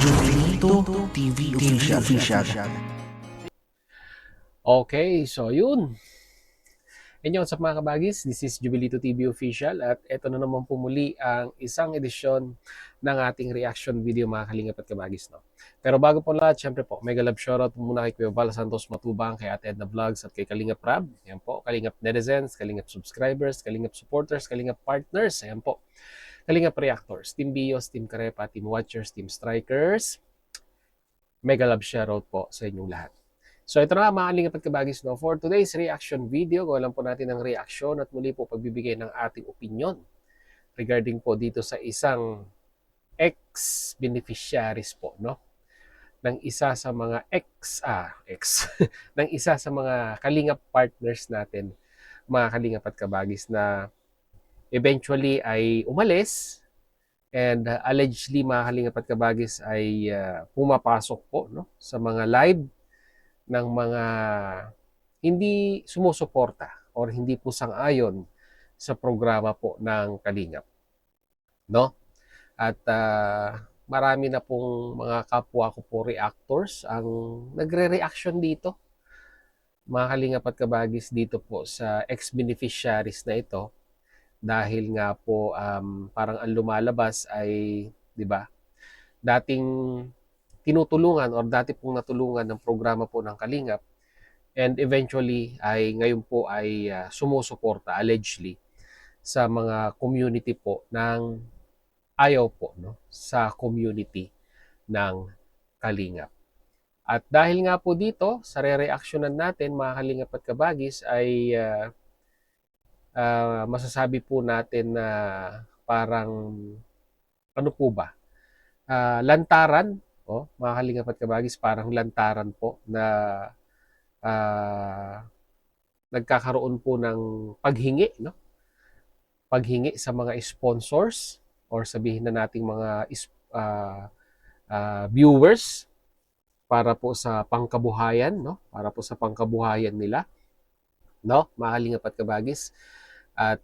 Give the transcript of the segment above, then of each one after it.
Jubilito TV Official. Okay, so yun. Inyo, what's up mga kabagis? This is Jubilito TV Official at eto na naman po muli ang isang edisyon ng ating reaction video mga kalingap at kabagis. No? Pero bago po lahat, syempre po, mega love shoutout muna kay Kuya Val Santos Matubang, kay Ate Edna Vlogs at kay Kalingap Rab. Ayan po, Kalingap Netizens, Kalingap Subscribers, Kalingap Supporters, Kalingap Partners. Ayan po, Kalingap Reactors, Team Bios, Team Karepa, Team Watchers, Team Strikers. Mega love shoutout po sa inyong lahat. So ito na mga kalingap at kabagis, no? For today's reaction video, gawa lang po natin ng reaction at muli po pagbibigay ng ating opinion regarding po dito sa isang ex-beneficiaries po, no? Ng isa sa mga ng isa sa mga kalingap partners natin, mga kalingap at kabagis na eventually ay umalis and allegedly mga kalingap at kabagis ay pumapasok po, no? Sa mga live ng mga hindi sumusuporta or hindi po sang-ayon sa programa po ng Kalingap, no? At marami na pong mga kapwa ko po reactors ang nagre-reaction dito, mga Kalingap at kabagis, dito po sa ex-beneficiaries na ito dahil nga po parang ang lumalabas ay, di ba, dating tinutulungan or dati pong natulungan ng programa po ng Kalingap and eventually ay ngayon po ay sumusuporta allegedly sa mga community po ng ayaw po, no, sa community ng Kalingap. At dahil nga po dito sa re-reactionan natin mga Kalingap at kabagis ay masasabi po natin na parang ano po ba, lantaran, mga Kalingap at kabagis, parang lantaran po na nagkakaroon po ng paghingi, no? Paghingi sa mga sponsors or sabihin na nating mga viewers para po sa pangkabuhayan, no? Para po sa pangkabuhayan nila, no? Mga Kalingap at kabagis. At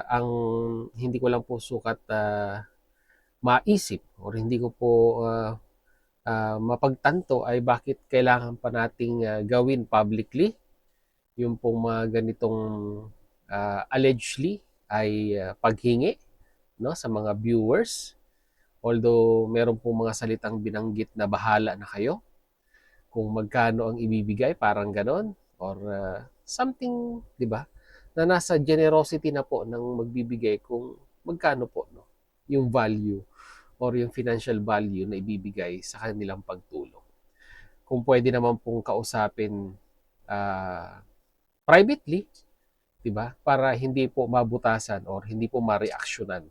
ang hindi ko lang po sukat maisip or hindi ko po mapagtanto ay bakit kailangan pa nating gawin publicly yung pong mga ganitong allegedly ay paghingi, no, sa mga viewers. Although meron pong mga salitang binanggit na bahala na kayo kung magkano ang ibibigay, parang ganon, or something, di ba, na nasa generosity na po ng magbibigay kung magkano po, no, yung value or yung financial value na ibibigay sa kanilang pagtulong. Kung pwede naman pong kausapin privately, 'di ba? Para hindi po mabutasan or hindi po ma-reactionan,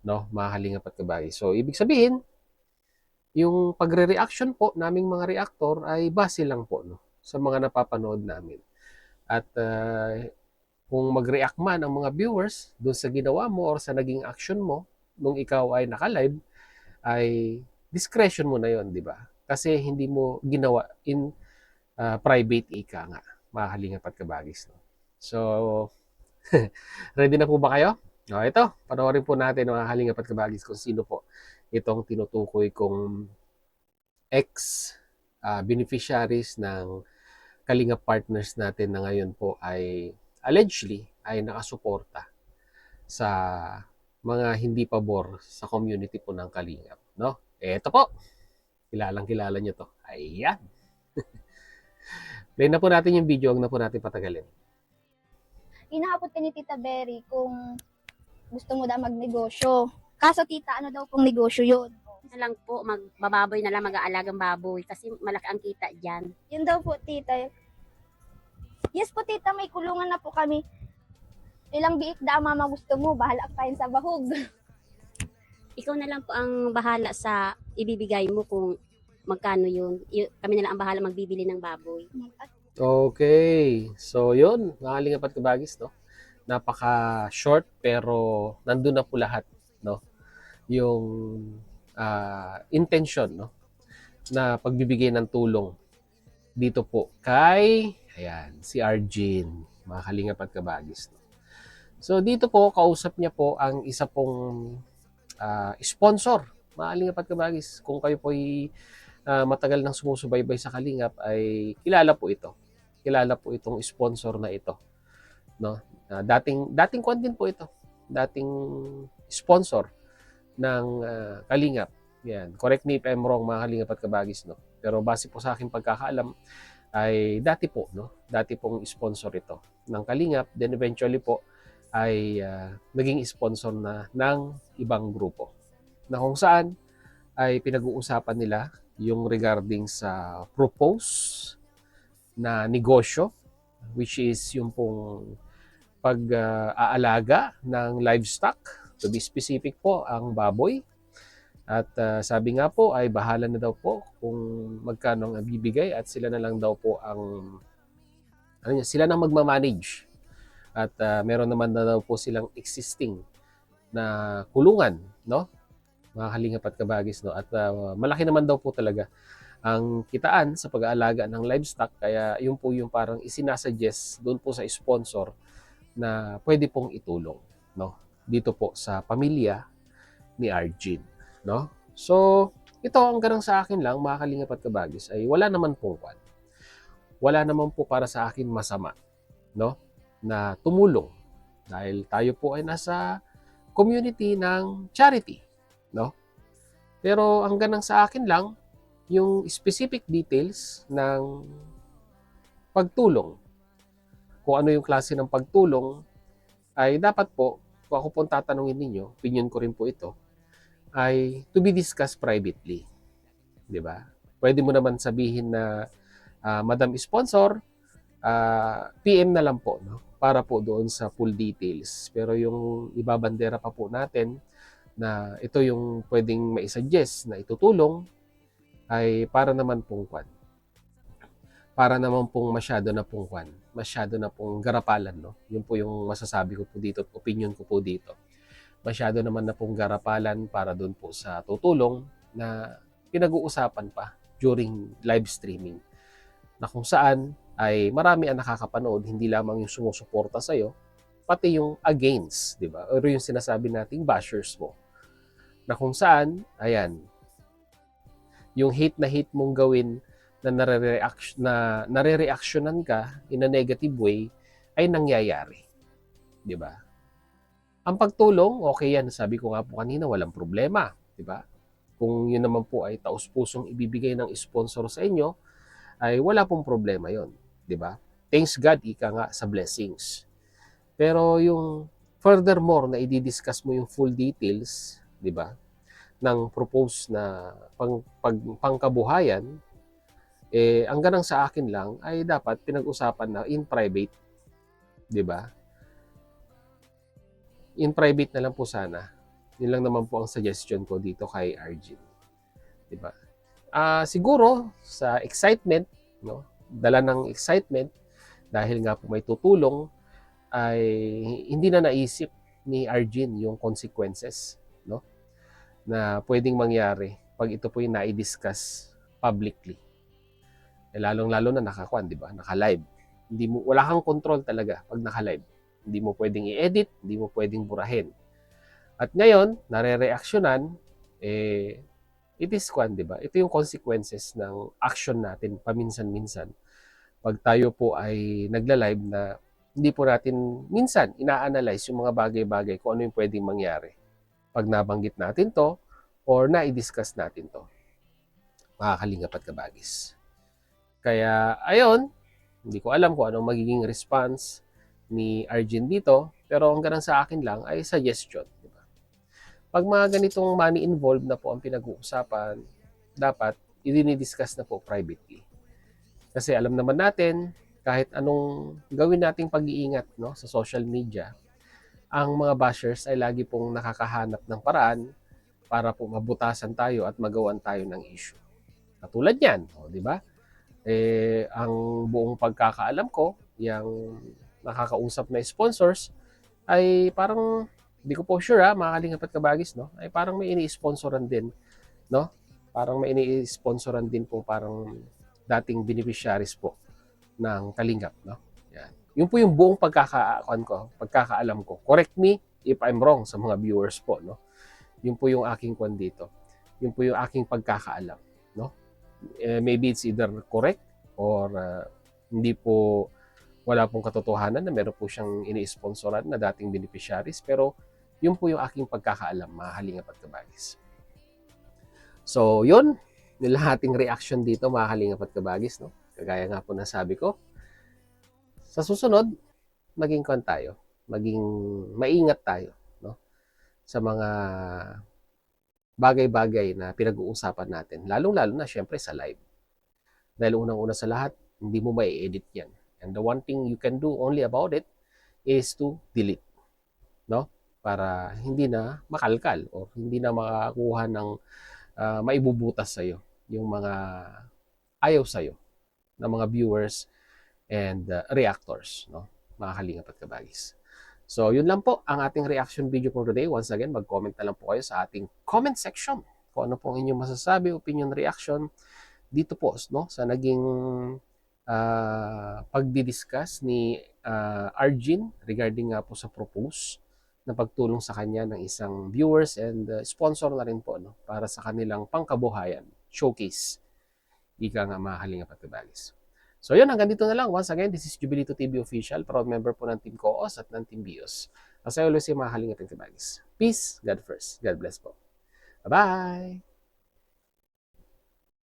no, mga Kalingap at kabagis. So ibig sabihin, yung pagre-reaction po naming mga reactor ay base lang po, no, sa mga napapanood namin. At kung mag-react man ang mga viewers doon sa ginawa mo or sa naging action mo nung ikaw ay naka-live, ay discretion mo na yon, di ba? Kasi hindi mo ginawa in private, ika nga, mga Kalingap at kabagis, no? So, ready na po ba kayo? O, ito, panoorin po natin mga Kalingap at kabagis kung sino po itong tinutukoy kong ex-beneficiaries ng Kalingap partners natin na ngayon po ay allegedly ay nakasuporta sa mga hindi pabor sa community po ng Kalingap, no? Ito po, kilalang-kilala nyo to. Ayan. Play na po natin yung video, huwag na po natin patagalin. Inaabot ka ni Tita Berry kung gusto mo daw magnegosyo. Kaso tita, ano daw pong negosyo yun? Na lang po, magbababoy na lang, mag-aalagang baboy kasi malaki ang kita dyan. Yun daw po tita. Yes po tita, may kulungan na po kami. Ilang biik daw mama gusto mo, bahala ka sa bahog. Ikaw na lang po ang bahala sa ibibigay mo kung magkano yun. Kami na lang ang bahala magbibili ng baboy. Okay. So, yun, mga Kalingap at kabagis, no? Napaka-short pero nandun na po lahat, no? Yung intention, no, na pagbibigay ng tulong dito po kay, ayan, si Arjin, mga Kalingap at kabagis, no? So, dito po, kausap niya po ang isa pong sponsor mga Kalingap at Kabagis, kung kayo po ay matagal nang sumusubaybay sa Kalingap, ay kilala po ito. Kilala po itong sponsor na ito, no? Dating kwan din po ito. Dating sponsor ng Kalingap. Yan. Correct me if I'm wrong, mga Kalingap at Kabagis, no? Pero base po sa aking pagkakaalam, ay dati po, no? Dati pong sponsor ito ng Kalingap. Then eventually po ay naging sponsor na ng ibang grupo. Na kung saan ay pinag-uusapan nila yung regarding sa propose na negosyo, which is yung pong pag-aalaga ng livestock. To be specific po, ang baboy. At sabi nga po ay bahala na daw po kung magkano ang bibigay at sila na lang daw po ang sila na magmamanage. At meron naman na daw po silang existing na kulungan, no? Mga Kalingap at Kabagis, no? At malaki naman daw po talaga ang kitaan sa pag-aalaga ng livestock, kaya yun po yung parang isinasuggest doon po sa sponsor na pwede pong itulong, no? Dito po sa pamilya ni Arjin, no? So, ito ang ganang sa akin lang, mga Kalingap at Kabagis, ay wala naman pong kwan. Wala naman po para sa akin masama, no? Na tumulong dahil tayo po ay nasa community ng charity, no? Pero ang ganang sa akin lang, yung specific details ng pagtulong, kung ano yung klase ng pagtulong, ay dapat po, kung ako pong tatanungin ninyo, opinion ko rin po ito, ay to be discussed privately. Di ba? Pwede mo naman sabihin na, Madam Sponsor, PM na lang po, no? Para po doon sa full details. Pero yung ibabandera pa po natin na ito yung pwedeng maisuggest na itutulong, ay para naman pong kwan. Para naman pong masyado na pong kwan. Masyado na pong garapalan, no? Yun po yung masasabi ko po dito, opinion ko po dito. Masyado naman na pong garapalan para doon po sa tutulong na pinag-uusapan pa during live streaming. Na kung saan ay marami ang nakakapanood, hindi lamang yung sumusuporta sa'yo, pati yung against, di ba? O yung sinasabi nating bashers mo. Na kung saan, ayan, yung hate mong gawin na nare-reactionan ka in a negative way ay nangyayari. Di ba? Ang pagtulong, okay yan. Sabi ko nga po kanina, walang problema. Di ba? Kung yun naman po ay taus-pusong ibibigay ng sponsor sa inyo, ay wala pong problema yon, di ba? Thanks God, ika nga sa blessings. Pero yung furthermore na i-discuss mo yung full details, di ba? Ng propose na pangkabuhayan, ang ganang sa akin lang ay dapat pinag-usapan na in private, di ba? In private na lang po sana. Yun lang naman po ang suggestion ko dito kay Arjin. Di ba? Siguro sa excitement, no? Dala ng excitement dahil nga po may tutulong, ay hindi na naisip ni Arjin yung consequences, no? Na pwedeng mangyari pag ito po yung nai-discuss publicly. Lalong-lalo na nakakuan, di ba? Naka-live. Wala kang control talaga pag naka-live. Hindi mo pwedeng i-edit, hindi mo pwedeng burahin. At ngayon, nare-reactionan, it is kwan, di ba? Ito yung consequences ng action natin paminsan-minsan. Pag tayo po ay nagla-live na hindi po natin minsan ina-analyze yung mga bagay-bagay kung ano yung pwedeng mangyari. Pag nabanggit natin to or na-discuss natin to. Mga Kalingap at Kabagis. Kaya, ayon, hindi ko alam kung anong magiging response ni Arjin dito, pero ang ganun sa akin lang ay suggestion. Diba? Pag mga ganitong money involved na po ang pinag-uusapan, dapat i-discuss na po privately. Kasi alam naman natin, kahit anong gawin nating pag-iingat, no, sa social media, ang mga bashers ay lagi pong nakakahanap ng paraan para po mabutasan tayo at magawan tayo ng issue. Katulad yan, di ba? Ang buong pagkakaalam ko, yung nakakausap na sponsors, ay parang, hindi ko po sure mga Kalingap at Kabagis, no? Ay parang may ini-sponsoran din, no? Parang may ini-sponsoran din po parang dating beneficiaries po ng Kalingap, no? Yan. Yun po yung buong pagkakaalam ko. Correct me if I'm wrong sa mga viewers po, no? Yun po yung aking kwan dito. Yun po yung aking pagkakaalam, no? Maybe it's either correct or hindi po, wala pong katotohanan na meron po siyang ini-sponsoran na dating beneficiaries, pero yun po yung aking pagkakaalam, mga Kalingap at Kabagis. So, yun yung ating reaction dito, mga Kalingap at Kabagis, no? Kagaya nga po na sabi ko, sa susunod, maging maingat tayo, no? Sa mga bagay-bagay na pinag-uusapan natin, lalong-lalo na syempre sa live. Dahil unang-una sa lahat, hindi mo mai-edit yan. And the one thing you can do only about it is to delete, no? Para hindi na makalkal o hindi na makakuha ng maibubutas sa'yo yung mga ayaw sa'yo ng mga viewers and reactors, no? Mga Kalingap at Kabagis. So, yun lang po ang ating reaction video for today. Once again, mag-comment na lang po kayo sa ating comment section kung ano pong inyong masasabi, opinion, reaction dito po, no? Sa naging pagdidiscuss ni Arjin regarding nga po sa propose na pagtulong sa kanya ng isang viewers and sponsor na rin po, no? Para sa kanilang pangkabuhayan, showcase. Ika nga, mga Kalingap at Kabagis. So yun, hanggang dito na lang. Once again, this is Jubilito TV Official, proud member po ng Team Koos at ng Team Bios. As I always say, mga Kalingap at Kabagis, peace, God first. God bless po. Bye-bye!